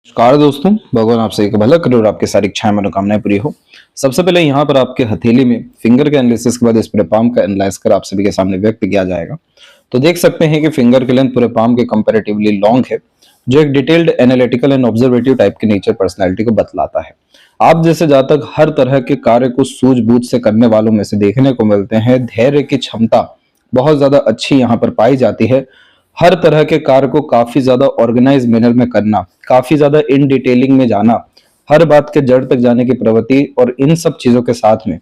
नमस्कार दोस्तों, भगवान आप सभी का भला करे और आपकी सारी इच्छाएं मनोकामनाएं पूरी हो। सबसे पहले यहाँ पर आपके हथेली में फिंगर के एनालिसिस के बाद इस पूरे पाम का एनालाइज कर आप सभी के सामने व्यक्त किया जाएगा। तो देख सकते हैं कि फिंगर की लेंथ पूरे पाम के कंपैरेटिवली लॉन्ग है, जो एक डिटेल्ड एनालिटिकल एंड ऑब्जर्वेटिव टाइप के नेचर पर्सनैलिटी को बतलाता है। आप जैसे जातक हर तरह के कार्य को सूझबूझ से करने वालों में से देखने को मिलते हैं। धैर्य की क्षमता बहुत ज्यादा अच्छी यहाँ पर पाई जाती है। हर तरह के कार्य को काफी ज्यादा ऑर्गेनाइज मैनर में करना, काफी ज्यादा इन डिटेलिंग में जाना, हर बात के जड़ तक जाने की प्रवृत्ति और इन सब चीजों के साथ में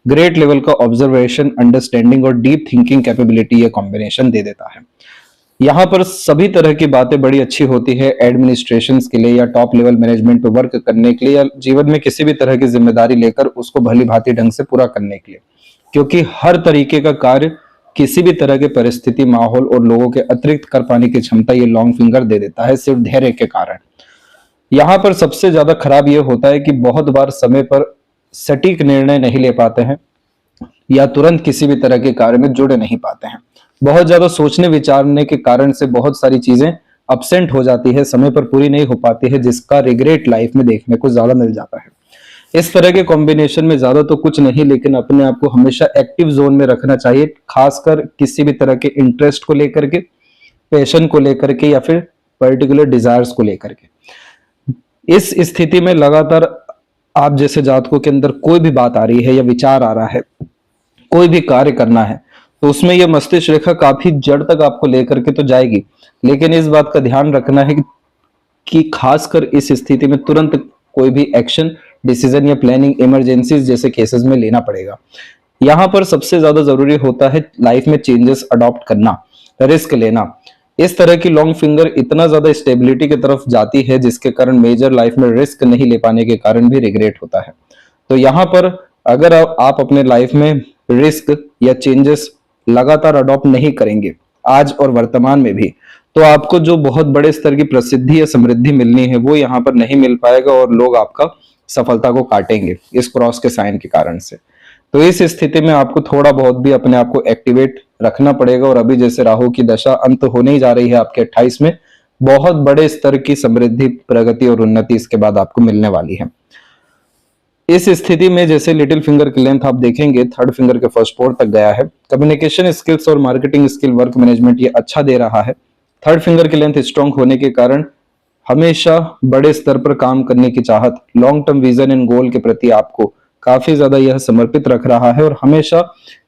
ग्रेट लेवल का ऑब्जर्वेशन, अंडरस्टैंडिंग और डीप थिंकिंग कैपेबिलिटी ये कॉम्बिनेशन दे देता है। यहाँ पर सभी तरह की बातें बड़ी अच्छी होती है एडमिनिस्ट्रेशन के लिए या टॉप लेवल मैनेजमेंट पे वर्क करने के लिए या जीवन में किसी भी तरह की जिम्मेदारी लेकर उसको भली भांति ढंग से पूरा करने के लिए, क्योंकि हर तरीके का कार्य किसी भी तरह के परिस्थिति, माहौल और लोगों के अतिरिक्त कर पाने की क्षमता ये लॉन्ग फिंगर दे देता है सिर्फ धैर्य के कारण। यहाँ पर सबसे ज्यादा खराब ये होता है कि बहुत बार समय पर सटीक निर्णय नहीं ले पाते हैं या तुरंत किसी भी तरह के कार्य में जुड़ नहीं पाते हैं। बहुत ज्यादा सोचने विचारने के कारण से बहुत सारी चीजें अपसेंट हो जाती है, समय पर पूरी नहीं हो पाती है, जिसका रिग्रेट लाइफ में देखने को ज्यादा मिल जाता है। इस तरह के कॉम्बिनेशन में ज्यादा तो कुछ नहीं, लेकिन अपने आप को हमेशा एक्टिव जोन में रखना चाहिए, खासकर किसी भी तरह के इंटरेस्ट को लेकर के, पैशन को लेकर के या फिर पर्टिकुलर डिजायर्स को लेकर के। इस स्थिति में लगातार आप जैसे जातकों के अंदर कोई भी बात आ रही है या विचार आ रहा है, कोई भी कार्य करना है, तो उसमें यह मस्तिष्क रेखा काफी जड़ तक आपको लेकर के तो जाएगी, लेकिन इस बात का ध्यान रखना है कि खासकर इस स्थिति में तुरंत कोई भी एक्शन, डिसीजन या प्लानिंग इमरजेंसीज जैसे केसेस में लेना पड़ेगा। यहाँ पर सबसे ज्यादा जरूरी होता है लाइफ में चेंजेस अडॉप्ट करना, रिस्क लेना। इस तरह की लॉन्ग फिंगर इतना ज्यादा स्टेबिलिटी की तरफ जाती है जिसके कारण मेजर लाइफ में रिस्क नहीं ले पाने के कारण भी रिग्रेट होता है। तो यहाँ पर अगर आप अपने लाइफ में रिस्क या चेंजेस लगातार अडॉप्ट नहीं करेंगे आज और वर्तमान में भी, तो आपको जो बहुत बड़े स्तर की प्रसिद्धि या समृद्धि मिलनी है वो यहाँ पर नहीं मिल पाएगा और लोग आपका सफलता को काटेंगे इस क्रॉस के साइन के कारण से। तो इस स्थिति में आपको थोड़ा बहुत भी अपने आप को एक्टिवेट रखना पड़ेगा। और अभी जैसे राहु की दशा अंत होने ही जा रही है आपके 28 में, बहुत बड़े स्तर की समृद्धि, प्रगति और उन्नति इसके बाद आपको मिलने वाली है। इस स्थिति में जैसे लिटिल फिंगर की लेंथ आप देखेंगे थर्ड फिंगर के फर्स्ट पोर तक गया है। कम्युनिकेशन स्किल्स और मार्केटिंग स्किल, वर्क मैनेजमेंट ये अच्छा दे रहा है। थर्ड फिंगर की लेंथ स्ट्रांग होने के कारण हमेशा बड़े स्तर पर काम करने की चाहत, लॉन्ग टर्म विजन एंड गोल के प्रति आपको काफी ज्यादा यह समर्पित रख रहा है और हमेशा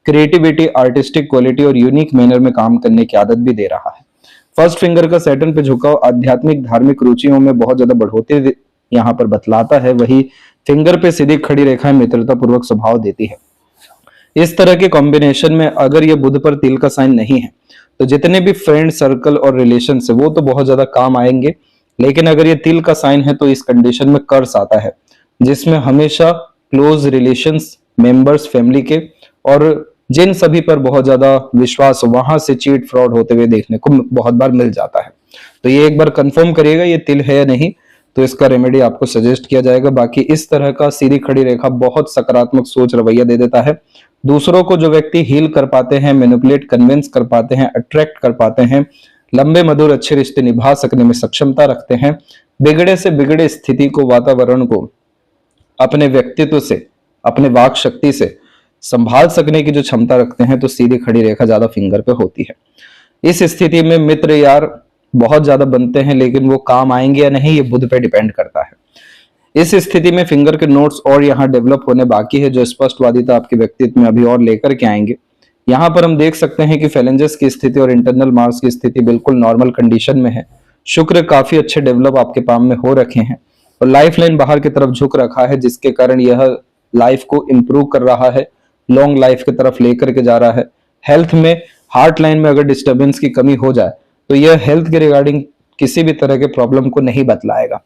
क्रिएटिविटी, आर्टिस्टिक क्वालिटी और यूनिक मैनर में काम करने की आदत भी दे रहा है। फर्स्ट फिंगर का सैटर्न पे झुकाव आध्यात्मिक धार्मिक रुचियों में बहुत ज्यादा बढ़ोतरी यहाँ पर बतलाता है। वही फिंगर पे सीधी खड़ी रेखाएं मित्रता पूर्वक स्वभाव देती है। इस तरह के कॉम्बिनेशन में अगर ये बुध पर तिल का साइन नहीं है तो जितने भी फ्रेंड सर्कल और रिलेशन है वो तो बहुत ज्यादा काम आएंगे, लेकिन अगर ये तिल का साइन है तो इस कंडीशन में कर्स आता है, जिसमें हमेशा क्लोज रिलेशंस, मेंबर्स फैमिली के और जिन सभी पर बहुत ज्यादा विश्वास, वहां से चीट फ्रॉड होते हुए देखने को बहुत बार मिल जाता है। तो ये एक बार कंफर्म करिएगा ये तिल है या नहीं, तो इसका रेमेडी आपको सजेस्ट किया जाएगा। बाकी इस तरह का सीधी खड़ी रेखा बहुत सकारात्मक सोच रवैया दे देता है। दूसरों को जो व्यक्ति हील कर पाते हैं, मैनिपुलेट, कन्विंस कर पाते हैं, अट्रैक्ट कर पाते हैं, लंबे मधुर अच्छे रिश्ते निभा सकने में सक्षमता रखते हैं, बिगड़े से बिगड़े स्थिति को, वातावरण को अपने व्यक्तित्व से, अपने वाक शक्ति से संभाल सकने की जो क्षमता रखते हैं, तो सीधी खड़ी रेखा ज्यादा फिंगर पे होती है। इस स्थिति में मित्र यार बहुत ज्यादा बनते हैं, लेकिन वो काम आएंगे या नहीं ये बुध पे डिपेंड करता है। इस स्थिति में फिंगर के नोट्स और यहाँ डेवलप होने बाकी है, जो स्पष्टवादिता आपके व्यक्तित्व में अभी और लेकर के आएंगे। यहाँ पर हम देख सकते हैं कि फेलेंजेस की स्थिति और इंटरनल मार्स की स्थिति बिल्कुल नॉर्मल कंडीशन में है। शुक्र काफी अच्छे डेवलप आपके पाम में हो रखे हैं और लाइफ लाइन बाहर की तरफ झुक रखा है, जिसके कारण यह लाइफ को इंप्रूव कर रहा है, लॉन्ग लाइफ की तरफ लेकर के जा रहा है। हेल्थ में, हार्ट लाइन में अगर डिस्टर्बेंस की कमी हो जाए तो यह हेल्थ के रिगार्डिंग किसी भी तरह के प्रॉब्लम को नहीं बतलाएगा,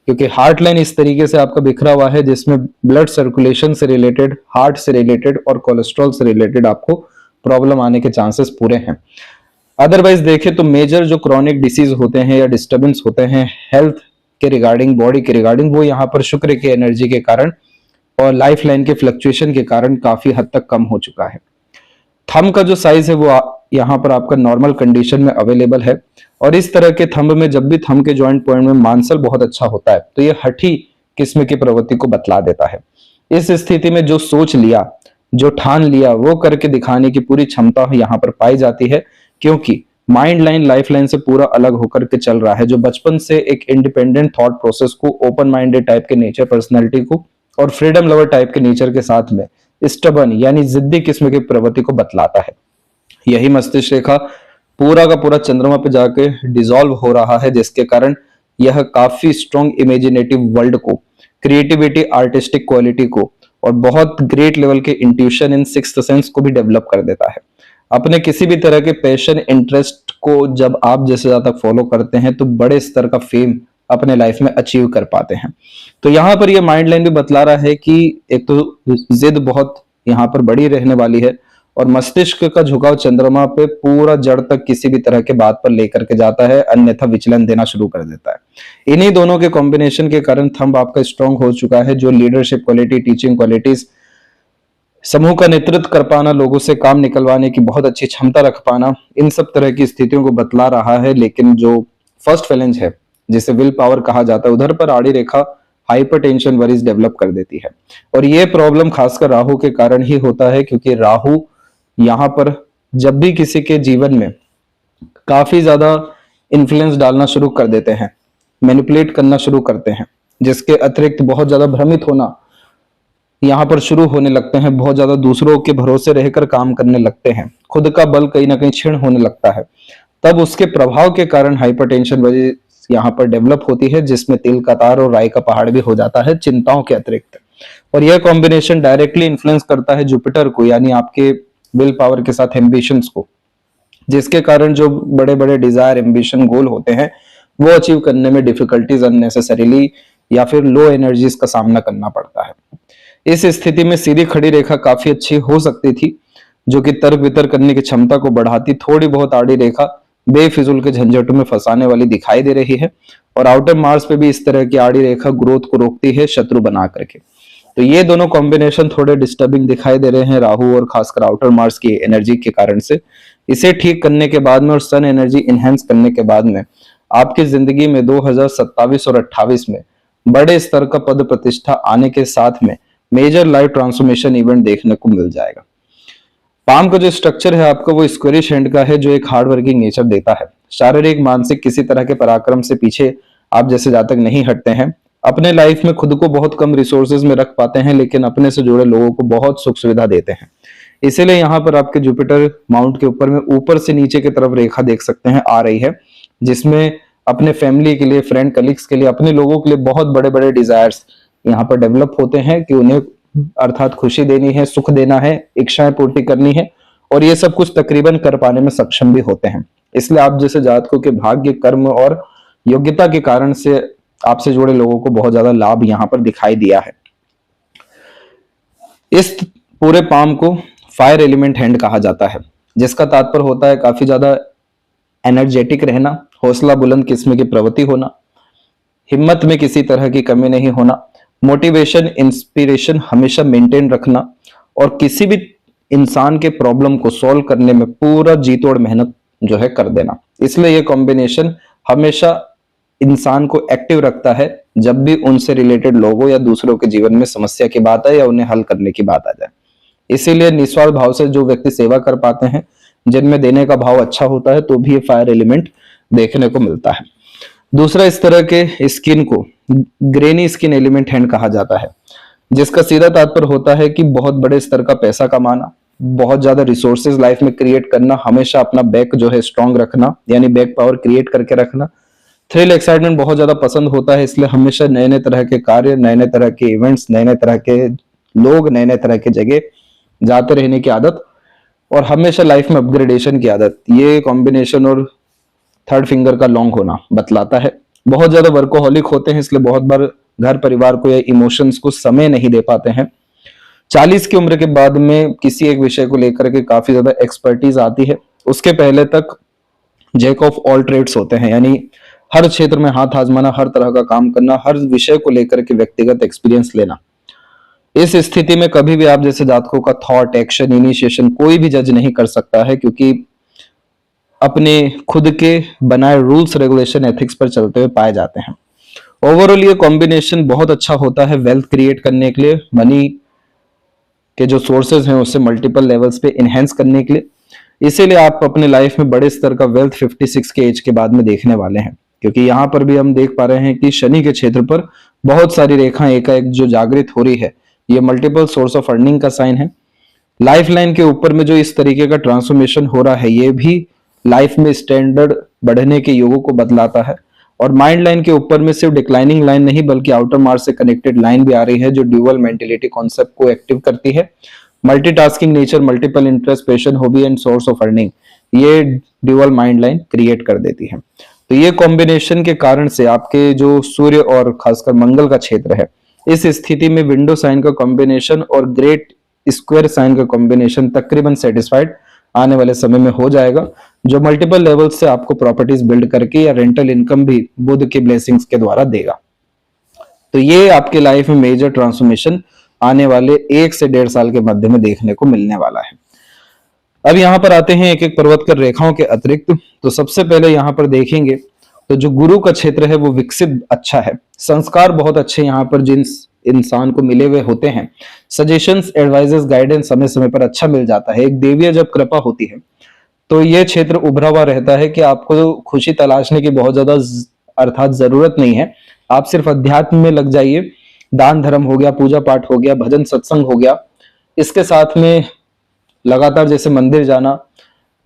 क्योंकि हार्ट लाइन इस तरीके से आपका बिखरा हुआ है जिसमें ब्लड सर्कुलेशन से रिलेटेड, हार्ट से रिलेटेड और कोलेस्ट्रॉल से रिलेटेड आपको प्रॉब्लम आने के चांसेस पूरे हैं। अदरवाइज देखें तो मेजर जो क्रॉनिक डिसीज होते हैं या डिस्टर्बेंस होते हैं हेल्थ के रिगार्डिंग, बॉडी के रिगार्डिंग, वो यहाँ पर शुक्र की एनर्जी के कारण और लाइफ लाइन के फ्लक्चुएशन के कारण काफी हद तक कम हो चुका है। थंब का जो साइज है वो यहाँ पर आपका नॉर्मल कंडीशन में अवेलेबल है। और इस तरह के थंब में जब भी थंब के जॉइंट पॉइंट में मांसल बहुत अच्छा होता है तो ये हठी किस्म की प्रवृत्ति को बतला देता है। इस स्थिति में जो सोच लिया, जो ठान लिया, वो करके दिखाने की पूरी क्षमता यहाँ पर पाई जाती है, क्योंकि माइंड लाइन लाइफ लाइन से पूरा अलग होकर के चल रहा है। जो बचपन से एक इंडिपेंडेंट थॉट प्रोसेस को, ओपन माइंडेड टाइप के नेचर पर्सनैलिटी को और फ्रीडम लवर टाइप के नेचर के साथ में स्टबन यानी जिद्दी किस्म की प्रवृत्ति को बतलाता है। यही मस्तिष्क रेखा पूरा का पूरा चंद्रमा पे जाके डिसॉल्व हो रहा है, जिसके कारण यह काफी स्ट्रॉन्ग इमेजिनेटिव वर्ल्ड को, क्रिएटिविटी, आर्टिस्टिक क्वालिटी को और बहुत ग्रेट लेवल के इंट्यूशन इन सिक्स्थ सेंस को भी डेवलप कर देता है। अपने किसी भी तरह के पैशन, इंटरेस्ट को जब आप जैसे ज्यादा फॉलो करते हैं तो बड़े स्तर का फेम अपने लाइफ में अचीव कर पाते हैं। तो यहाँ पर ये माइंड लाइन भी बतला रहा है कि एक तो जिद बहुत यहाँ पर बड़ी रहने वाली है और मस्तिष्क का झुकाव चंद्रमा पे पूरा जड़ तक किसी भी तरह के बात पर लेकर के जाता है, अन्यथा विचलन देना शुरू कर देता है। इन्हीं दोनों के कॉम्बिनेशन के कारण थंब आपका स्ट्रांग हो चुका है, जो लीडरशिप क्वालिटी, टीचिंग क्वालिटीज, समूह का नेतृत्व कर पाना, लोगों से काम निकलवाने की बहुत अच्छी क्षमता रख पाना, इन सब तरह की स्थितियों को बतला रहा है। लेकिन जो फर्स्ट फैलेंज है, जिसे विल पावर कहा जाता है, उधर पर आड़ी रेखा हाइपरटेंशन वरीज डेवलप कर देती है। और ये प्रॉब्लम खासकर राहु के कारण ही होता है, क्योंकि राहु यहाँ पर जब भी किसी के जीवन में काफी ज्यादा इन्फ्लुएंस डालना शुरू कर देते हैं, मैनिपुलेट करना शुरू करते हैं, जिसके अतिरिक्त बहुत ज्यादा भ्रमित होना यहाँ पर शुरू होने लगते हैं, बहुत ज्यादा दूसरों के भरोसे रहकर काम करने लगते हैं, खुद का बल कहीं ना कहीं क्षीण होने लगता है, तब उसके प्रभाव के कारण हाइपरटेंशन वजह यहाँ पर डेवलप होती है, जिसमें तिल का तार और राई का पहाड़ भी हो जाता है चिंताओं के अतिरिक्त। और यह कॉम्बिनेशन डायरेक्टली इन्फ्लुएंस करता है जुपिटर को, यानी आपके विल पावर के साथ एम्बिशंस को, जिसके कारण जो बड़े बड़े डिजायर, एम्बिशन, गोल होते हैं वो अचीव करने में डिफिकल्टीज अननेसेसरीली या फिर लो एनर्जीज का सामना करना पड़ता है। इस स्थिति में सीधी खड़ी रेखा काफी अच्छी हो सकती थी, जो कि तर्क वितर्क करने की क्षमता को बढ़ाती। थोड़ी बहुत आड़ी रेखा बेफिजुल के झंझटों में फंसाने वाली दिखाई दे रही है। और आउटर मार्स पे भी इस तरह की आड़ी रेखा ग्रोथ को रोकती है, शत्रु बना करके। तो ये दोनों कॉम्बिनेशन थोड़े डिस्टर्बिंग दिखाई दे रहे हैं राहु और खासकर आउटर मार्स की एनर्जी के कारण से। इसे ठीक करने के बाद में और सन एनर्जी इनहेंस करने के बाद में आपकी जिंदगी में 2027 और 28 में बड़े स्तर का पद प्रतिष्ठा आने के साथ में मेजर लाइफ ट्रांसफॉर्मेशन इवेंट देखने को मिल जाएगा। पाम का जो स्ट्रक्चर है आपका वो स्क्वेरिश हैंड का है, जो एक हार्ड वर्किंग नेचर देता है। शारीरिक, मानसिक किसी तरह के पराक्रम से पीछे आप जैसे जातक नहीं हटते हैं। अपने लाइफ में खुद को बहुत कम रिसोर्सेज में रख पाते हैं, लेकिन अपने से जुड़े लोगों को बहुत सुख सुविधा देते हैं। इसीलिए यहाँ पर आपके जुपिटर माउंट के ऊपर में ऊपर से नीचे की तरफ रेखा देख सकते हैं आ रही है, जिसमें अपने फैमिली के लिए, फ्रेंड, कलीग्स के लिए, अपने लोगों के लिए बहुत बड़े बड़े डिजायर्स यहाँ पर डेवलप होते हैं कि उन्हें अर्थात खुशी देनी है, सुख देना है, इच्छाएं पूर्ति करनी है, और ये सब कुछ तकरीबन कर पाने में सक्षम भी होते हैं। इसलिए आप जैसे जातकों के भाग्य, कर्म और योग्यता के कारण से आपसे जुड़े लोगों को बहुत ज्यादा लाभ यहाँ पर दिखाई दिया है। इस पूरे पाम को फायर एलिमेंट हैंड कहा जाता है, जिसका तात्पर्य होता है काफी ज्यादा एनर्जेटिक रहना, हौसला बुलंद किस्म की प्रवृत्ति होना, हिम्मत में किसी तरह की कमी नहीं होना, मोटिवेशन, इंस्पिरेशन हमेशा मेंटेन रखना, और किसी भी इंसान के प्रॉब्लम को सॉल्व करने में पूरा जी तोड़ मेहनत जो है कर देना। इसलिए ये कॉम्बिनेशन हमेशा इंसान को एक्टिव रखता है जब भी उनसे रिलेटेड लोगों या दूसरों के जीवन में समस्या की बात आए या उन्हें हल करने की बात आ जाए। इसीलिए निस्वार्थ भाव से जो व्यक्ति सेवा कर पाते हैं, जिनमें देने का भाव अच्छा होता है, तो भी ये फायर एलिमेंट देखने को मिलता है। दूसरा, इस तरह के स्किन को ग्रेनी स्किन एलिमेंट हैंड कहा जाता है, जिसका सीधा तात्पर्य होता है कि बहुत बड़े स्तर का पैसा कमाना, बहुत ज्यादा रिसोर्सेज लाइफ में क्रिएट करना, हमेशा अपना बैक जो है स्ट्रांग रखना, यानी बैक पावर क्रिएट करके रखना। थ्रिल, एक्साइटमेंट बहुत ज्यादा पसंद होता है, इसलिए हमेशा नए नए तरह के कार्य, नए नए तरह के इवेंट्स, नए नए तरह के लोग, नए नए तरह के जगह जाते रहने की आदत, और हमेशा लाइफ में अपग्रेडेशन की आदत, ये कॉम्बिनेशन और थर्ड फिंगर का लॉन्ग होना बतलाता है। बहुत ज्यादा वर्कोहॉलिक होते हैं, इसलिए बहुत बार घर परिवार को या इमोशंस को समय नहीं दे पाते हैं। 40 की उम्र के बाद में किसी एक विषय को लेकर के काफी ज्यादा एक्सपर्टीज आती है। उसके पहले तक जैक ऑफ ऑल ट्रेड्स होते हैं, यानी हर क्षेत्र में हाथ आजमाना, हर तरह का काम करना, हर विषय को लेकर के व्यक्तिगत एक्सपीरियंस लेना। इस स्थिति में कभी भी आप जैसे जातकों का थॉट, एक्शन, इनिशिएशन कोई भी जज नहीं कर सकता है, क्योंकि अपने खुद के बनाए रूल्स रेगुलेशन एथिक्स पर चलते हुए पाए जाते हैं। ओवरऑल ये कॉम्बिनेशन बहुत अच्छा होता है वेल्थ क्रिएट करने के लिए, मनी के जो सोर्सेज हैं उससे मल्टीपल लेवल्स पे इनहेंस करने के लिए। इसीलिए आप अपने लाइफ में बड़े स्तर का वेल्थ 56 के एज के बाद में देखने वाले हैं, क्योंकि यहाँ पर भी हम देख पा रहे हैं कि शनि के क्षेत्र पर बहुत सारी रेखाएं एकाएक जो जागृत हो रही है, ये मल्टीपल सोर्स ऑफ अर्निंग का साइन है। लाइफ लाइन के ऊपर में जो इस तरीके का ट्रांसफॉर्मेशन हो रहा है, ये भी लाइफ में स्टैंडर्ड बढ़ने के योगों को बतलाता है। और माइंड लाइन के ऊपर में सिर्फ डिक्लाइनिंग लाइन नहीं बल्कि आउटर मार्स से कनेक्टेड लाइन भी आ रही है, जो ड्यूअल मेंटेलिटी कॉन्सेप्ट को एक्टिव करती है। Multitasking nature, multiple interest, passion, hobby and source of earning, ये ड्यूअल माइंड लाइन क्रिएट कर देती है। तो ये कॉम्बिनेशन के कारण से आपके जो सूर्य और खासकर मंगल का क्षेत्र है, इस स्थिति में विंडो साइन का कॉम्बिनेशन और ग्रेट स्क्वायर साइन का कॉम्बिनेशन तकरीबन सेटिस्फाइड आने वाले समय में हो जाएगा, जो मल्टीपल लेवल से आपको प्रॉपर्टीज बिल्ड करके या रेंटल इनकम भी बुध की ब्लेसिंग्स के द्वारा देगा। तो ये आपके लाइफ में मेजर ट्रांसफॉर्मेशन आने वाले 1 से 1.5 साल के मध्य में देखने को मिलने वाला है। अब यहाँ पर आते हैं एक एक पर्वतकर रेखाओं के अतिरिक्त। तो सबसे पहले यहाँ पर देखेंगे तो जो गुरु का क्षेत्र है वो विकसित अच्छा है, संस्कार बहुत अच्छे यहाँ पर जिन इंसान को मिले हुए होते हैं, सजेशंस, एडवाइजेस, गाइडेंस समय समय पर अच्छा मिल जाता है। एक देवीय जब कृपा होती है तो ये क्षेत्र उभरा हुआ रहता है कि आपको खुशी तलाशने की बहुत ज्यादा अर्थात जरूरत नहीं है। आप सिर्फ अध्यात्म में लग जाइए, दान धर्म हो गया, पूजा पाठ हो गया, भजन सत्संग हो गया, इसके साथ में लगातार जैसे मंदिर जाना,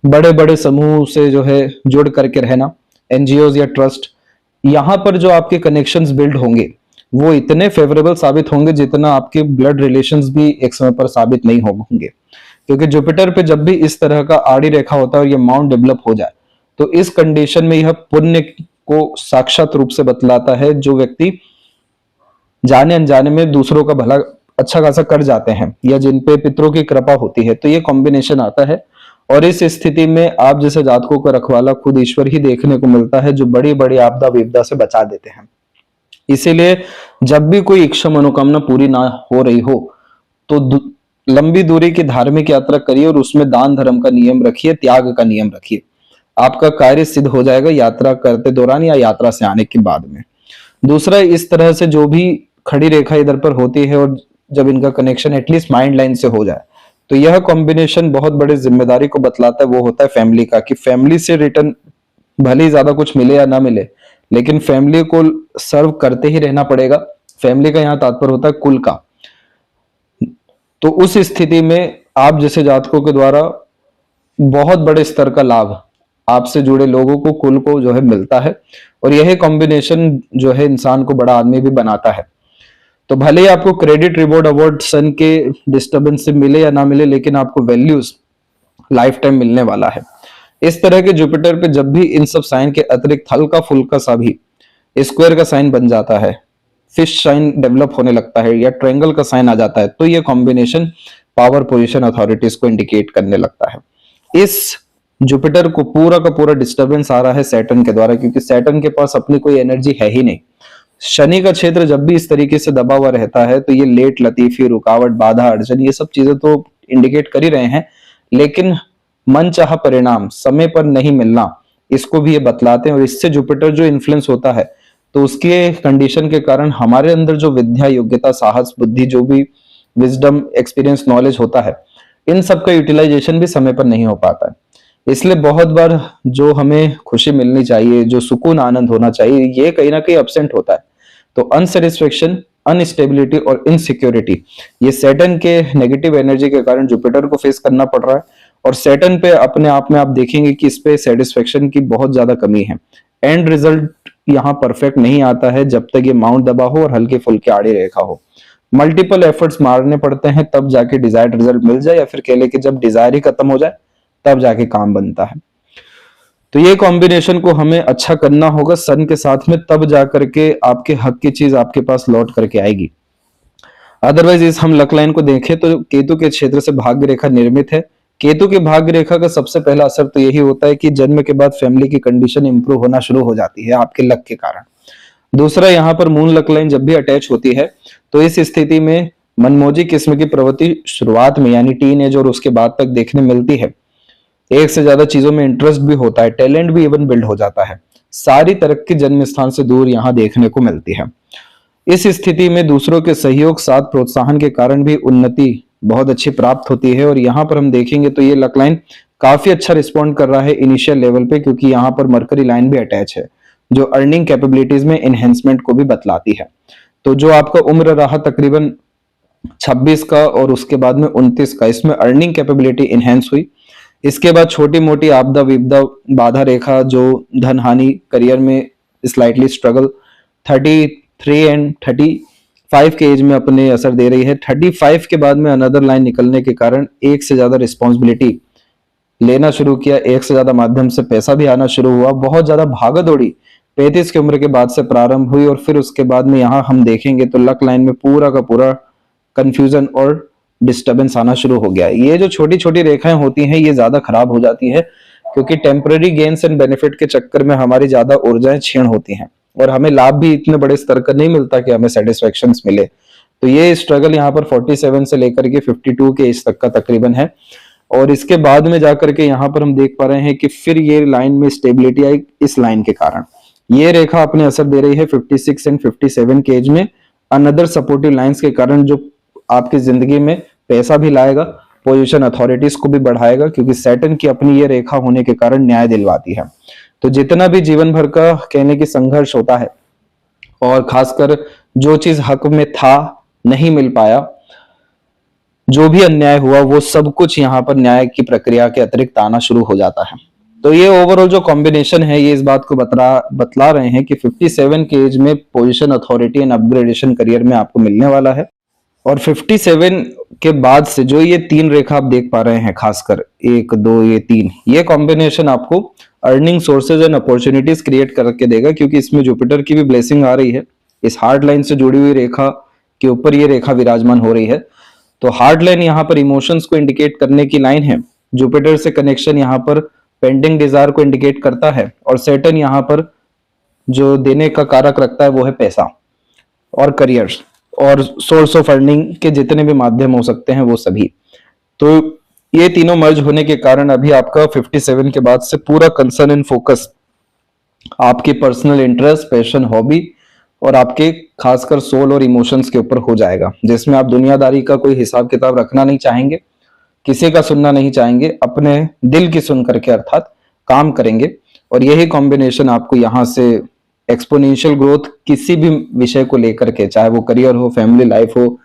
बड़े बड़े समूह से जो है जुड़ करके रहना, एनजीओ या ट्रस्ट, यहाँ पर जो आपके कनेक्शंस बिल्ड होंगे वो इतने फेवरेबल साबित होंगे जितना आपके ब्लड रिलेशंस भी एक समय पर साबित नहीं होंगे। क्योंकि जुपिटर पे जब भी इस तरह का आड़ी रेखा होता है और ये माउंट डेवलप हो जाए तो इस कंडीशन में यह पुण्य को साक्षात रूप से बतलाता है। जो व्यक्ति जाने अनजाने में दूसरों का भला अच्छा खासा कर जाते हैं या जिन पे पितरों की कृपा होती है, तो ये कॉम्बिनेशन आता है। और इस स्थिति में आप जैसे जातकों का रखवाला खुद ईश्वर ही देखने को मिलता है, जो बड़ी बड़ी आपदा विपदा से बचा देते हैं। इसीलिए जब भी कोई इच्छा मनोकामना पूरी ना हो रही हो तो लंबी दूरी की धार्मिक यात्रा करिए और उसमें दान धर्म का नियम रखिए, त्याग का नियम रखिए, आपका कार्य सिद्ध हो जाएगा यात्रा करते दौरान या यात्रा से आने के बाद में। दूसरा, इस तरह से जो भी खड़ी रेखा इधर पर होती है और जब इनका कनेक्शन एटलीस्ट माइंड लाइन से हो जाए तो यह कॉम्बिनेशन बहुत बड़ी जिम्मेदारी को बतलाता है। वो होता है फैमिली का, कि फैमिली से रिटर्न भले ही ज्यादा कुछ मिले या ना मिले लेकिन फैमिली को सर्व करते ही रहना पड़ेगा। फैमिली का यहाँ तात्पर्य होता है कुल का। तो उस स्थिति में आप जैसे जातकों के द्वारा बहुत बड़े स्तर का लाभ आपसे जुड़े लोगों को, कुल को जो है मिलता है। और यह कॉम्बिनेशन जो है इंसान को बड़ा आदमी भी बनाता है। तो भले ही आपको क्रेडिट, रिवॉर्ड, अवार्ड सन के डिस्टर्बेंस से मिले या ना मिले, लेकिन आपको वैल्यूज लाइफ टाइम मिलने वाला है। इस तरह के जुपिटर पे जब भी इन सब साइन के अतिरिक्त हल्का फुल्का सा भी स्क्वायर का साइन बन जाता है, फिश साइन डेवलप होने लगता है या ट्रायंगल का साइन आ जाता है, तो ये कॉम्बिनेशन पावर, पोजीशन, अथॉरिटीज को इंडिकेट करने लगता है। इस जुपिटर को पूरा का पूरा डिस्टर्बेंस आ रहा है सैटर्न के द्वारा, क्योंकि सैटर्न के पास अपनी कोई एनर्जी है ही नहीं। शनि का क्षेत्र जब भी इस तरीके से दबा हुआ रहता है तो ये लेट लतीफी, रुकावट, बाधा, अड़चन, ये सब चीजें तो इंडिकेट कर ही रहे हैं, लेकिन मनचाहा परिणाम समय पर नहीं मिलना इसको भी ये बतलाते हैं। और इससे जुपिटर जो इन्फ्लुएंस होता है तो उसके कंडीशन के कारण हमारे अंदर जो विद्या, योग्यता, साहस, बुद्धि, जो भी विजडम, एक्सपीरियंस, नॉलेज होता है, इन सब का यूटिलाइजेशन भी समय पर नहीं हो पाता है। इसलिए बहुत बार जो हमें खुशी मिलनी चाहिए, जो सुकून, आनंद होना चाहिए, ये कहीं ना कहीं एब्सेंट होता है। तो अनसेटिस्फेक्शन, अनस्टेबिलिटी और इनसिक्योरिटी, ये सैटर्न के नेगेटिव एनर्जी के कारण जुपिटर को फेस करना पड़ रहा है। और सैटर्न पे अपने आप में आप देखेंगे कि इस पे सेटिस्फेक्शन की बहुत ज्यादा कमी है। एंड रिजल्ट यहाँ परफेक्ट नहीं आता है जब तक ये माउंट दबा हो और हल्के फुल्के आड़ी रेखा हो। मल्टीपल एफर्ट्स मारने पड़ते हैं तब जाके डिजायर्ड रिजल्ट मिल जाए, या फिर कह ले कि जब डिजायर ही खत्म हो जाए तब जाके काम बनता है। तो ये कॉम्बिनेशन को हमें अच्छा करना होगा सन के साथ में, तब जाकर के आपके हक की चीज आपके पास लौट करके आएगी। अदरवाइज इस हम लक लाइन को देखें तो केतु के क्षेत्र से भाग्य रेखा निर्मित है। केतु की भाग्य रेखा का सबसे पहला असर तो यही होता है कि जन्म के बाद फैमिली की कंडीशन इंप्रूव होना शुरू हो जाती है आपके लक के कारण। दूसरा, यहाँ पर मून लक लाइन जब भी अटैच होती है तो इस स्थिति में मनमोजी किस्म की प्रवृत्ति शुरुआत में यानी टीन एज और उसके बाद तक देखने मिलती है। एक से ज्यादा चीजों में इंटरेस्ट भी होता है, टैलेंट भी इवन बिल्ड हो जाता है। सारी तरक्की जन्म स्थान से दूर यहाँ देखने को मिलती है। इस स्थिति में दूसरों के सहयोग साथ प्रोत्साहन के कारण भी उन्नति बहुत अच्छी प्राप्त होती है। और यहाँ पर हम देखेंगे तो ये लक लाइन काफी अच्छा रिस्पॉन्ड कर रहा है इनिशियल लेवल पे, क्योंकि यहाँ पर मरकरी लाइन भी अटैच है जो अर्निंग कैपेबिलिटीज में एनहेंसमेंट को भी बतलाती है। तो जो आपका उम्र रहा तकरीबन 26 का और उसके बाद में 29 का, इसमें अर्निंग कैपेबिलिटी इनहेंस हुई। इसके बाद छोटी मोटी आपदा विपदा बाधा रेखा जो धन हानि करियर में स्लाइटली स्ट्रगल 33 एंड 35 के एज में अपने असर दे रही है। 35 के बाद में अनदर लाइन निकलने के कारण एक से ज्यादा रिस्पॉन्सिबिलिटी लेना शुरू किया, एक से ज्यादा माध्यम से पैसा भी आना शुरू हुआ, बहुत ज्यादा भागा दौड़ी 35 की उम्र के बाद से प्रारंभ हुई। और फिर उसके बाद में यहाँ हम देखेंगे तो लक लाइन में पूरा का पूरा कंफ्यूजन और डिस्टरबेंस आना शुरू हो गया। ये जो छोटी छोटी रेखाएं होती हैं ये ज्यादा खराब हो जाती है, क्योंकि टेम्पररी गेन्स एंड बेनिफिट के चक्कर में हमारी ज्यादा ऊर्जाएं क्षीण होती हैं और हमें लाभ भी इतने बड़े स्तर का नहीं मिलता कि हमें सेटिस्फेक्शन मिले। तो ये स्ट्रगल यहाँ पर 47 से लेकर के 52 के एज तक का तकरीबन है। और इसके बाद में जाकर के यहाँ पर हम देख पा रहे हैं कि फिर ये लाइन में स्टेबिलिटी आई इस लाइन के कारण। ये रेखा अपने असर दे रही है 56 एंड 57 के एज में अनदर सपोर्टिव लाइंस के कारण, जो आपकी जिंदगी में पैसा भी लाएगा, पोजीशन अथॉरिटीज को भी बढ़ाएगा, क्योंकि सैटर्न की अपनी ये रेखा होने के कारण न्याय दिलवाती है। तो जितना भी जीवन भर का कहने की संघर्ष होता है और खासकर जो चीज हक में था नहीं मिल पाया, जो भी अन्याय हुआ, वो सब कुछ यहाँ पर न्याय की प्रक्रिया के अतिरिक्त आना शुरू हो जाता है। तो ये ओवरऑल जो कॉम्बिनेशन है ये इस बात को बतला रहे हैं कि 57 के एज में position authority and upgradation career में आपको मिलने वाला है। और 57 के बाद से जो ये तीन रेखा आप देख पा रहे हैं, खासकर 1 2 ये 3, ये कॉम्बिनेशन आपको earning sources and opportunities create करके देगा, क्योंकि इसमें जुपिटर की भी ब्लेसिंग आ रही है। इस हार्ड लाइन से जुड़ी हुई रेखा के ऊपर ये रेखा विराजमान हो रही है। तो हार्ड लाइन यहाँ पर इमोशंस को इंडिकेट करने की लाइन है। जुपिटर से कनेक्शन यहाँ पर पेंडिंग डिजायर को इंडिकेट करता है। और सैटर्न यहाँ पर जो देने का कारक रखता है वो है पैसा और करियर और सोर्स ऑफ अर्निंग के जितने भी माध्यम हो सकते हैं वो सभी। तो ये तीनों मर्ज होने के कारण अभी आपका 57 के बाद से पूरा कंसर्न एंड फोकस आपके पर्सनल इंटरेस्ट, पैशन, हॉबी और आपके खासकर सोल और इमोशंस के ऊपर हो जाएगा, जिसमें आप दुनियादारी का कोई हिसाब किताब रखना नहीं चाहेंगे, किसी का सुनना नहीं चाहेंगे, अपने दिल की सुन करके अर्थात काम करेंगे। और यही कॉम्बिनेशन आपको यहाँ से एक्सपोनेंशियल ग्रोथ किसी भी विषय को लेकर के, चाहे वो करियर हो, फैमिली लाइफ हो,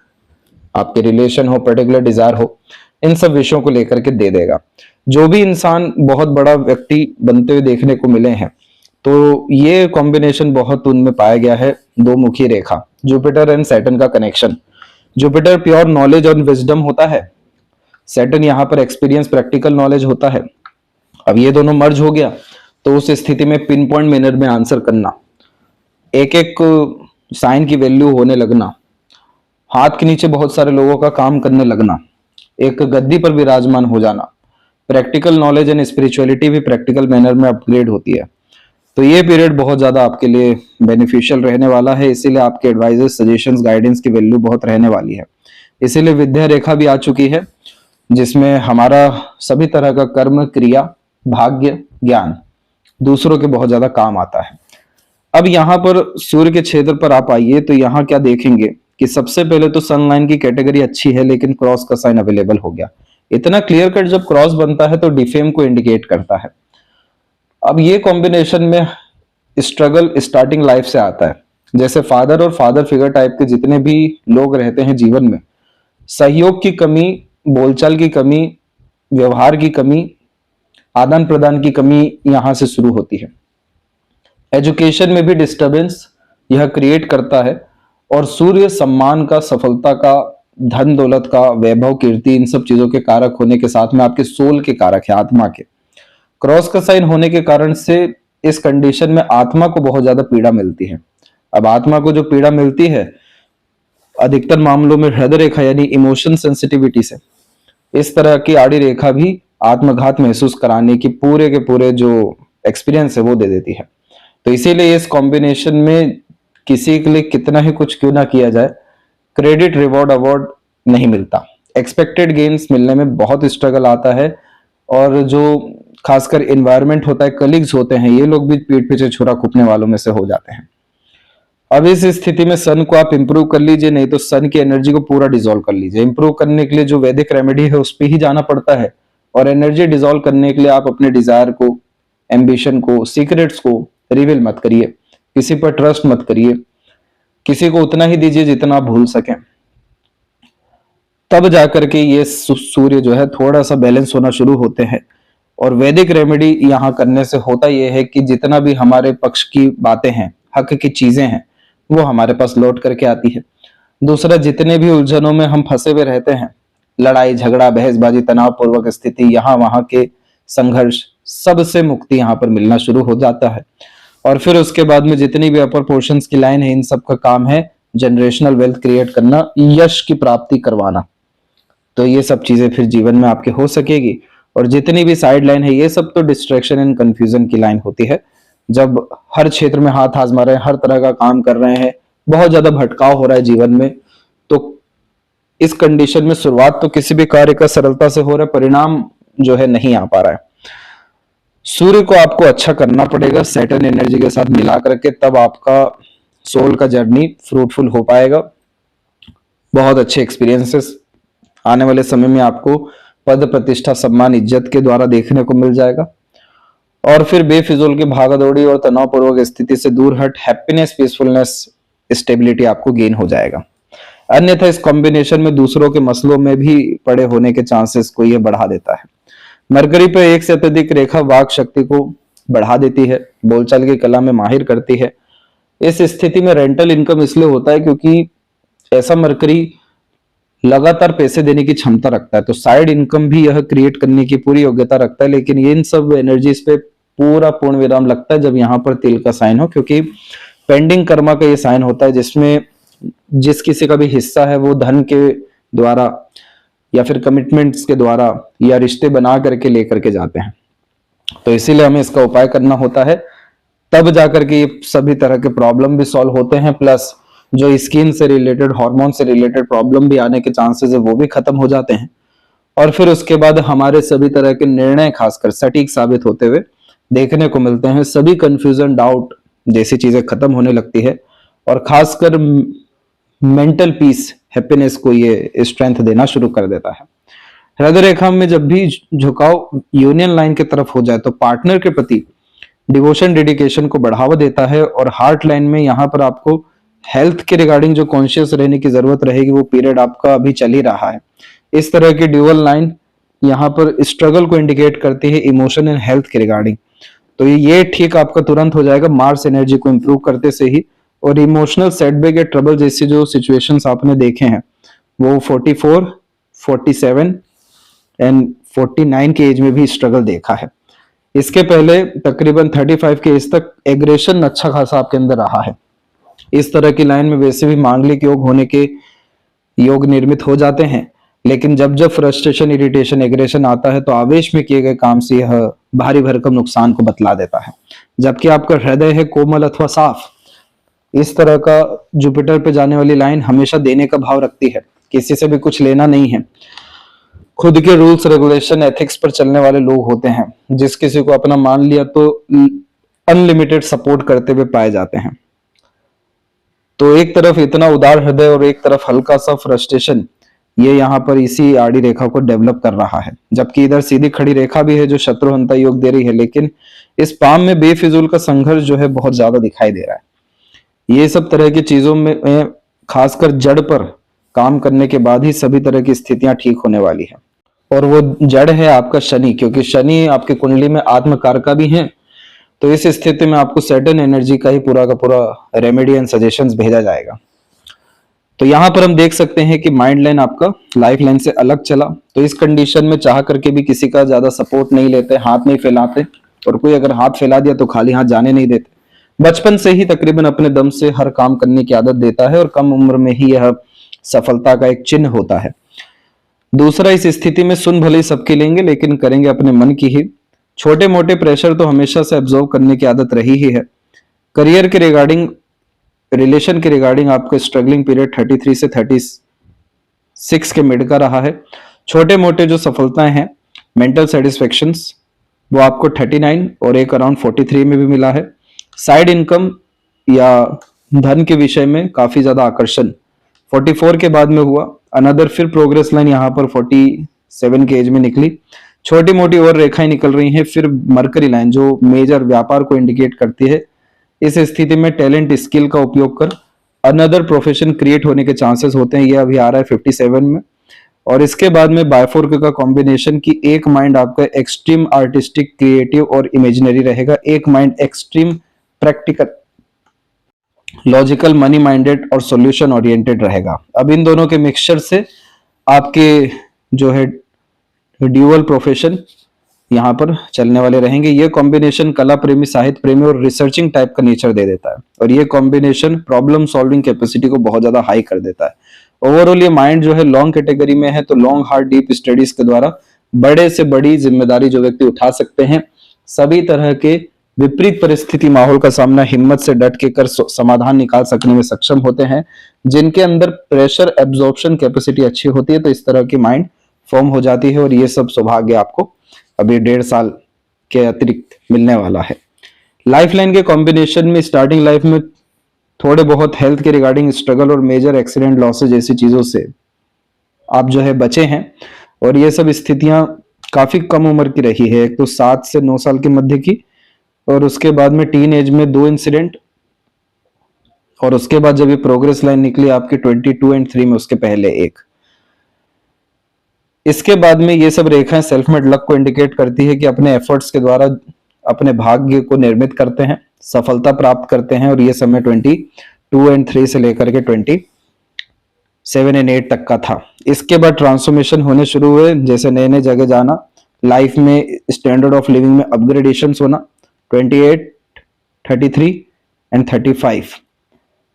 आपके रिलेशन हो, पर्टिकुलर डिजायर हो, इन सब विषयों को लेकर के दे देगा। जो भी इंसान बहुत बड़ा व्यक्ति बनते हुए देखने को मिले हैं, तो ये कॉम्बिनेशन बहुत उनमें पाया गया है। दो मुखी रेखा, जुपिटर एंड सैटर्न का कनेक्शन। जुपिटर प्योर नॉलेज और विजडम होता है, सैटर्न यहाँ पर एक्सपीरियंस, प्रैक्टिकल नॉलेज होता है। अब ये दोनों मर्ज हो गया तो उस स्थिति में पिन पॉइंट मैनर में आंसर करना, एक एक साइन की वैल्यू होने लगना, हाथ के नीचे बहुत सारे लोगों का काम करने लगना, एक गद्दी पर विराजमान हो जाना, प्रैक्टिकल नॉलेज एंड स्पिरिचुअलिटी भी प्रैक्टिकल मैनर में अपग्रेड होती है। तो ये पीरियड बहुत ज्यादा आपके लिए बेनिफिशियल रहने वाला है, इसीलिए आपके एडवाइजेस, सजेशंस, गाइडेंस की वैल्यू बहुत रहने वाली है। इसीलिए विद्या रेखा भी आ चुकी है, जिसमें हमारा सभी तरह का कर्म, क्रिया, भाग्य, ज्ञान दूसरों के बहुत ज्यादा काम आता है। अब यहाँ पर सूर्य के क्षेत्र पर आप आइए तो यहाँ क्या देखेंगे कि सबसे पहले तो सन लाइन की कैटेगरी अच्छी है, लेकिन क्रॉस का साइन अवेलेबल हो गया। इतना क्लियर कट जब क्रॉस बनता है तो डिफेम को इंडिकेट करता है। अब ये कॉम्बिनेशन में स्ट्रगल स्टार्टिंग लाइफ से आता है। जैसे फादर और फादर फिगर टाइप के जितने भी लोग रहते हैं जीवन में, सहयोग की कमी, बोलचाल की कमी, व्यवहार की कमी, आदान प्रदान की कमी यहां से शुरू होती है। एजुकेशन में भी डिस्टरबेंस यह क्रिएट करता है। और सूर्य सम्मान का, सफलता का, धन दौलत का, वैभव, कीर्ति, इन सब चीजों के कारक होने के साथ में आपके सोल के कारक है, आत्मा के। क्रॉस का साइन होने के कारण से इस कंडीशन में आत्मा को बहुत ज्यादा पीड़ा मिलती है। अब आत्मा को जो पीड़ा मिलती है अधिकतर मामलों में हृदय रेखा यानी इमोशन सेंसिटिविटी से, इस तरह की आड़ी रेखा भी आत्मघात महसूस कराने की पूरे के पूरे जो एक्सपीरियंस है वो दे देती है। तो इसीलिए इस कॉम्बिनेशन में किसी के लिए कितना ही कुछ क्यों ना किया जाए, क्रेडिट, रिवॉर्ड, अवार्ड नहीं मिलता। एक्सपेक्टेड गेन्स मिलने में बहुत स्ट्रगल आता है और जो खासकर एनवायरनमेंट होता है, कलीग्स होते हैं, ये लोग भी पीठ पीछे छुरा फूकने वालों में से हो जाते हैं। अब इस स्थिति में सन को आप इंप्रूव कर लीजिए, नहीं तो सन की एनर्जी को पूरा डिसॉल्व कर लीजिए। इंप्रूव करने के लिए जो वैदिक रेमेडी है उस पे ही जाना पड़ता है, और एनर्जी डिसॉल्व करने के लिए आप अपने डिजायर को, एम्बिशन को, सीक्रेट्स को रिवील मत करिए, किसी पर ट्रस्ट मत करिए, किसी को उतना ही दीजिए जितना आप भूल सकें। तब जाकर के ये सूर्य जो है थोड़ा सा बैलेंस होना शुरू होते हैं। और वैदिक रेमेडी यहाँ करने से होता यह है कि जितना भी हमारे पक्ष की बातें हैं, हक की चीजें हैं, वो हमारे पास लौट करके आती है। दूसरा, जितने भी उलझनों में हम फंसे हुए रहते हैं, लड़ाई झगड़ा, बहसबाजी, तनावपूर्वक स्थिति, यहाँ वहां के संघर्ष, सबसे मुक्ति यहाँ पर मिलना शुरू हो जाता है। और फिर उसके बाद में जितनी भी अपर पोर्शंस की लाइन है, इन सब का काम है जनरेशनल वेल्थ क्रिएट करना, यश की प्राप्ति करवाना। तो ये सब चीजें फिर जीवन में आपके हो सकेगी। और जितनी भी साइड लाइन है, ये सब तो डिस्ट्रैक्शन एंड कंफ्यूजन की लाइन होती है। जब हर क्षेत्र में हाथ आजमा रहे हैं, हर तरह का काम कर रहे हैं, बहुत ज्यादा भटकाव हो रहा है जीवन में, तो इस कंडीशन में शुरुआत तो किसी भी कार्य का सरलता से हो रहा है, परिणाम जो है नहीं आ पा रहा है। सूर्य को आपको अच्छा करना पड़ेगा सैटर्न एनर्जी के साथ मिला करके, तब आपका सोल का जर्नी फ्रूटफुल हो पाएगा। बहुत अच्छे एक्सपीरियंसेस आने वाले समय में आपको पद प्रतिष्ठा, सम्मान, इज्जत के द्वारा देखने को मिल जाएगा। और फिर बेफिजूल की भागदौड़ी और तनावपूर्वक स्थिति से दूर हट हैप्पीनेस, पीसफुलनेस, स्टेबिलिटी आपको गेन हो जाएगा। अन्यथा इस कॉम्बिनेशन में दूसरों के मसलों में भी पड़े होने के चांसेस को यह बढ़ा देता है। मरकरी पर एक से अत्यधिक रेखा वाक शक्ति को बढ़ा देती है, बोलचाल की कला में माहिर करती है। इस स्थिति में रेंटल इनकम इसलिए होता है क्योंकि ऐसा मरकरी लगातार पैसे देने की क्षमता रखता है, तो साइड इनकम भी यह क्रिएट करने की पूरी योग्यता रखता है। लेकिन ये इन सब एनर्जीज पे पूरा पूर्ण विराम लगता है जब यहाँ पर तिल का साइन हो, क्योंकि पेंडिंग कर्मा का ये साइन होता है जिसमें जिस किसी का भी हिस्सा है वो धन के द्वारा या फिर कमिटमेंट्स के द्वारा या रिश्ते बना करके लेकर के जाते हैं। तो इसीलिए हमें इसका उपाय करना होता है, तब जाकर के ये सभी तरह के प्रॉब्लम भी सॉल्व होते हैं, प्लस जो स्किन से रिलेटेड, हार्मोन से रिलेटेड प्रॉब्लम भी आने के चांसेस है वो भी खत्म हो जाते हैं। और फिर उसके बाद हमारे सभी तरह के निर्णय खासकर सटीक साबित होते हुए देखने को मिलते हैं। सभी कंफ्यूजन, डाउट जैसी चीजें खत्म होने लगती है, और खासकर मेंटल पीस, हैप्पीनेस को ये स्ट्रेंथ देना शुरू कर देता है। हृदय रेखा में जब भी झुकाव यूनियन लाइन की तरफ हो जाए तो पार्टनर के प्रति डिवोशन, डेडिकेशन को बढ़ावा देता है। और हार्ट लाइन में यहाँ पर आपको हेल्थ के रिगार्डिंग जो कॉन्शियस रहने की जरूरत रहेगी, वो पीरियड आपका अभी चल ही रहा है। इस तरह की ड्यूअल लाइन यहाँ पर स्ट्रगल को इंडिकेट करती है इमोशन एंड हेल्थ के रिगार्डिंग। तो ये ठीक आपका तुरंत हो जाएगा मार्स एनर्जी को इंप्रूव करते से ही। और इमोशनल सेटबैक या ट्रबल जैसी जो सिचुएशंस आपने देखे हैं वो 44, 47 एंड 49 के एज में भी स्ट्रगल देखा है। इसके पहले तकरीबन 35 के एज तक एग्रेशन अच्छा खासा आपके अंदर रहा है। इस तरह की लाइन में वैसे भी मांगलिक योग होने के योग निर्मित हो जाते हैं, लेकिन जब जब फ्रस्ट्रेशन, इरिटेशन, एग्रेशन आता है तो आवेश में किए गए काम से यह भारी भरकम नुकसान को बतला देता है। जबकि आपका हृदय है कोमल अथवा साफ, इस तरह का जुपिटर पे जाने वाली लाइन हमेशा देने का भाव रखती है, किसी से भी कुछ लेना नहीं है, खुद के रूल्स, रेगुलेशन, एथिक्स पर चलने वाले लोग होते हैं। जिस किसी को अपना मान लिया तो अनलिमिटेड सपोर्ट करते हुए पाए जाते हैं। तो एक तरफ इतना उदार हृदय और एक तरफ हल्का सा फ्रस्ट्रेशन, ये यहाँ पर इसी आड़ी रेखा को डेवलप कर रहा है। जबकि इधर सीधी खड़ी रेखा भी है जो शत्रुहंता योग दे रही है, लेकिन इस पाम में बेफिजूल का संघर्ष जो है बहुत ज्यादा दिखाई दे रहा है। ये सब तरह की चीजों में खासकर जड़ पर काम करने के बाद ही सभी तरह की स्थितियां ठीक होने वाली है। और वो जड़ है आपका शनि, क्योंकि शनि आपकी कुंडली में आत्मकारका भी है। तो इस स्थिति में आपको सैटर्न एनर्जी का ही पूरा का पूरा रेमेडी एंड सजेशंस भेजा जाएगा। तो यहाँ पर हम देख सकते हैं कि माइंड लाइन आपका लाइफ लाइन से अलग चला। तो इस कंडीशन में चाह करके भी किसी का ज्यादा सपोर्ट नहीं लेते, हाथ नहीं फैलाते, और कोई अगर हाथ फैला दिया तो खाली हाथ जाने नहीं देते। बचपन से ही तकरीबन अपने दम से हर काम करने की आदत देता है, और कम उम्र में ही यह सफलता का एक चिन्ह होता है। दूसरा, इस स्थिति में सुन भले ही सबकी लेंगे, लेकिन करेंगे अपने मन की ही। छोटे मोटे प्रेशर तो हमेशा से एब्जॉर्व करने की आदत रही ही है। करियर के रिगार्डिंग, रिलेशन के रिगार्डिंग आपको स्ट्रगलिंग पीरियड 33 से 36 के मिड का रहा है। छोटे मोटे जो सफलताएं हैं मेंटल सेटिस्फेक्शंस वो आपको 39 और एक अराउंड 43 में भी मिला है। साइड इनकम या धन के विषय में काफी ज्यादा आकर्षण 44 के बाद में हुआ। अनदर फिर प्रोग्रेस लाइन यहाँ पर 47 के एज में निकली। छोटी मोटी और रेखाएं निकल रही हैं। फिर मरकरी लाइन जो मेजर व्यापार को इंडिकेट करती है, इस स्थिति में टैलेंट स्किल का उपयोग कर अनदर प्रोफेशन क्रिएट होने के चांसेस होते हैं। ये अभी आ रहा है 57 में। और इसके बाद में बायफोर्क का कॉम्बिनेशन की एक माइंड आपका एक्सट्रीम आर्टिस्टिक, क्रिएटिव और इमेजिनरी रहेगा, एक mind extreme practical, logical, money minded और सॉल्यूशन ओरिएंटेड रहेगा। अब इन दोनों के मिक्सचर से आपके जो है ड्यूअल प्रोफेशन यहाँ पर चलने वाले रहेंगे। ये कॉम्बिनेशन कला प्रेमी, साहित्य प्रेमी और रिसर्चिंग टाइप का नेचर दे देता है। और ये कॉम्बिनेशन प्रॉब्लम सॉल्विंग कैपेसिटी को बहुत ज्यादा हाई कर देता है। ओवरऑल ये माइंड जो है लॉन्ग कैटेगरी में है, तो लॉन्ग हार्ड डीप स्टडीज के द्वारा बड़े से बड़ी जिम्मेदारी जो व्यक्ति उठा सकते हैं, सभी तरह के विपरीत परिस्थिति माहौल का सामना हिम्मत से डट के कर समाधान निकाल सकने में सक्षम होते हैं। जिनके अंदर प्रेशर एब्जॉर्प्शन कैपेसिटी अच्छी होती है, तो इस तरह की माइंड फॉर्म हो जाती है। और ये सब सौभाग्य आपको अभी 1.5 साल के अतिरिक्त मिलने वाला है। लाइफ लाइन के कॉम्बिनेशन में स्टार्टिंग लाइफ में थोड़े बहुत हेल्थ के रिगार्डिंग स्ट्रगल और मेजर एक्सीडेंट, लॉसेज जैसी चीजों से आप जो है बचे हैं। और ये सब स्थितियां काफी कम उम्र की रही है, एक तो 7 से 9 साल के मध्य की, और उसके बाद में टीन एज में 2 इंसिडेंट, और उसके बाद जब ये प्रोग्रेस लाइन निकली आपकी 22 एंड 3 में, उसके पहले एक। इसके बाद में ये सब रेखाएं सेल्फ मेड लक को इंडिकेट करती है कि अपने एफर्ट्स के द्वारा अपने भाग्य को निर्मित करते हैं, सफलता प्राप्त करते हैं। और ये समय 22 एंड 3 से लेकर के 27 एंड 8 तक का था। इसके बाद ट्रांसफॉर्मेशन होने शुरू हुए, जैसे नए नए जगह जाना, लाइफ में स्टैंडर्ड ऑफ लिविंग में अपग्रेडेशन होना 28, 33 एंड 35,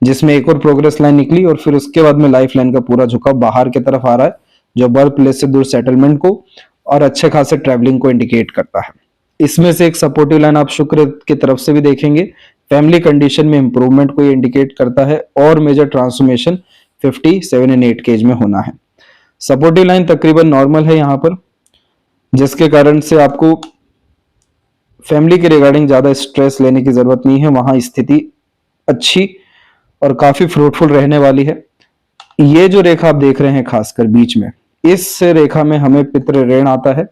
जिसमें एक और प्रोग्रेस लाइन निकली। और फिर उसके बाद में लाइफ लाइन का पूरा झुकाव बाहर की तरफ आ रहा है, जो बर्थ प्लेस से दूर सेटलमेंट को और अच्छे खासे ट्रैवलिंग को इंडिकेट करता है। इसमें से एक सपोर्टिव लाइन आप शुक्र की तरफ से भी देखेंगे, फैमिली कंडीशन में इंप्रूवमेंट को ये इंडिकेट करता है। और मेजर ट्रांसफॉर्मेशन 57 एंड 8 के एज में होना है। सपोर्टिव लाइन तकरीबन नॉर्मल है यहाँ पर, जिसके कारण से आपको फैमिली के रिगार्डिंग ज्यादा स्ट्रेस लेने की जरूरत नहीं है। वहां स्थिति अच्छी और काफी फ्रूटफुल रहने वाली है। ये जो रेखा आप देख रहे हैं खासकर बीच में, इस रेखा में हमें पितृ ऋण आता है,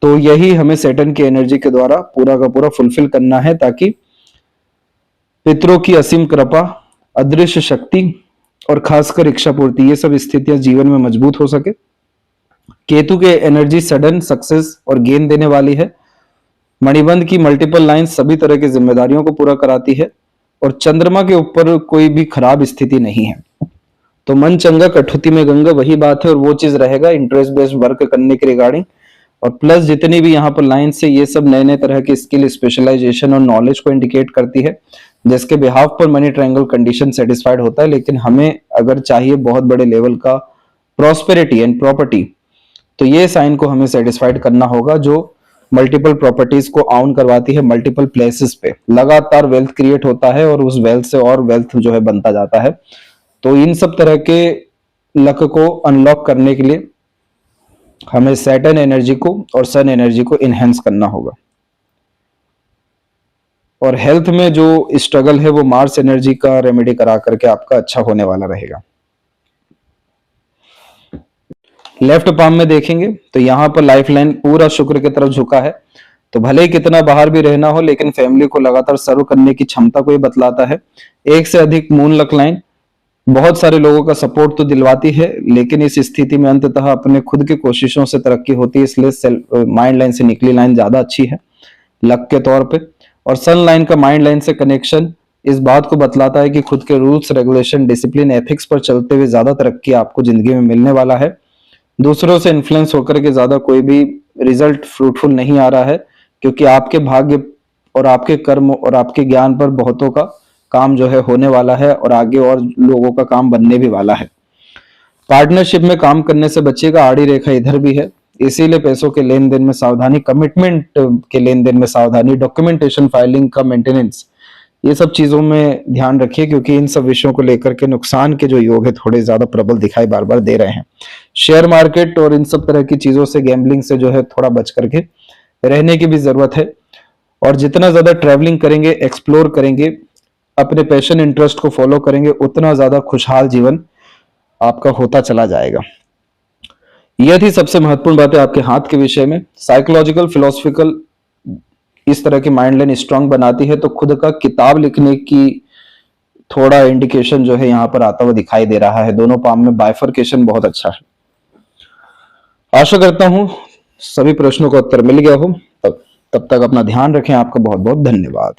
तो यही हमें सैटर्न की एनर्जी के द्वारा पूरा का पूरा फुलफिल करना है, ताकि पितरों की असीम कृपा, अदृश्य शक्ति और खासकर इच्छा पूर्ति, ये सब स्थितियां जीवन में मजबूत हो सके। केतु के एनर्जी सडन सक्सेस और गेन देने वाली है। मणिबंध की मल्टीपल लाइन सभी तरह की जिम्मेदारियों को पूरा कराती है। और चंद्रमा के ऊपर कोई भी खराब स्थिति नहीं है, तो मन चंगा कठौती में गंगा, वही बात है। और वो चीज रहेगा इंटरेस्ट बेस्ड वर्क करने के रिगार्डिंग। और प्लस जितनी भी यहाँ पर लाइन से ये सब नए नए तरह की स्किल, स्पेशलाइजेशन और नॉलेज को इंडिकेट करती है, जिसके बिहाफ पर मनी ट्रायंगल कंडीशन सेटिस्फाइड होता है। लेकिन हमें अगर चाहिए बहुत बड़े लेवल का प्रॉस्पेरिटी एंड प्रॉपर्टी, तो ये साइन को हमें सेटिस्फाइड करना होगा, जो मल्टीपल प्रॉपर्टीज को ऑन करवाती है मल्टीपल प्लेसेस पे। लगातार वेल्थ क्रिएट होता है और उस वेल्थ से और वेल्थ जो है बनता जाता है। तो इन सब तरह के लक को अनलॉक करने के लिए हमें सैटर्न एनर्जी को और सन एनर्जी को इनहेंस करना होगा। और हेल्थ में जो स्ट्रगल है वो मार्स एनर्जी का रेमेडी करा करके आपका अच्छा होने वाला रहेगा। लेफ्ट पाम में देखेंगे तो यहाँ पर लाइफ लाइन पूरा शुक्र की तरफ झुका है, तो भले ही कितना बाहर भी रहना हो, लेकिन फैमिली को लगातार सर्व करने की क्षमता को ये बतलाता है। एक से अधिक मून लक लाइन बहुत सारे लोगों का सपोर्ट तो दिलवाती है, लेकिन इस स्थिति में अंततः अपने खुद की कोशिशों से तरक्की होती है। इसलिए माइंड लाइन से निकली लाइन ज्यादा अच्छी है लक के तौर पे। और सन लाइन का माइंड लाइन से कनेक्शन इस बात को बतलाता है कि खुद के रूल्स, रेगुलेशन, डिसिप्लिन, एथिक्स पर चलते हुए ज्यादा तरक्की आपको जिंदगी में मिलने वाला है। दूसरों से इन्फ्लुएंस होकर के ज्यादा कोई भी रिजल्ट फ्रूटफुल नहीं आ रहा है, क्योंकि आपके भाग्य और आपके कर्म और आपके ज्ञान पर बहुतों का काम जो है होने वाला है, और आगे और लोगों का काम बनने भी वाला है। पार्टनरशिप में काम करने से बचेगा, आड़ी रेखा इधर भी है, इसीलिए पैसों के लेन देन में सावधानी, कमिटमेंट के लेन देन में सावधानी, डॉक्यूमेंटेशन, फाइलिंग का मेंटेनेंस, ये सब चीजों में ध्यान रखिए, क्योंकि इन सब विषयों को लेकर के नुकसान के जो योग है थोड़े ज्यादा प्रबल दिखाई बार बार दे रहे हैं। शेयर मार्केट और इन सब तरह की चीजों से, गैम्बलिंग से जो है थोड़ा बच करके रहने की भी जरूरत है। और जितना ज्यादा ट्रैवलिंग करेंगे, एक्सप्लोर करेंगे, अपने पैशन इंटरेस्ट को फॉलो करेंगे, उतना ज्यादा खुशहाल जीवन आपका होता चला जाएगा। यह थी सबसे महत्वपूर्ण बातें आपके हाथ के विषय में। साइकोलॉजिकल, फिलोसफिकल इस तरह की माइंड लाइन स्ट्रांग बनाती है, तो खुद का किताब लिखने की थोड़ा इंडिकेशन जो है यहाँ पर आता हुआ दिखाई दे रहा है। दोनों पाम में बाइफरकेशन बहुत अच्छा है। आशा करता हूं सभी प्रश्नों का उत्तर मिल गया हो। तब तक अपना ध्यान रखें। आपका बहुत बहुत धन्यवाद।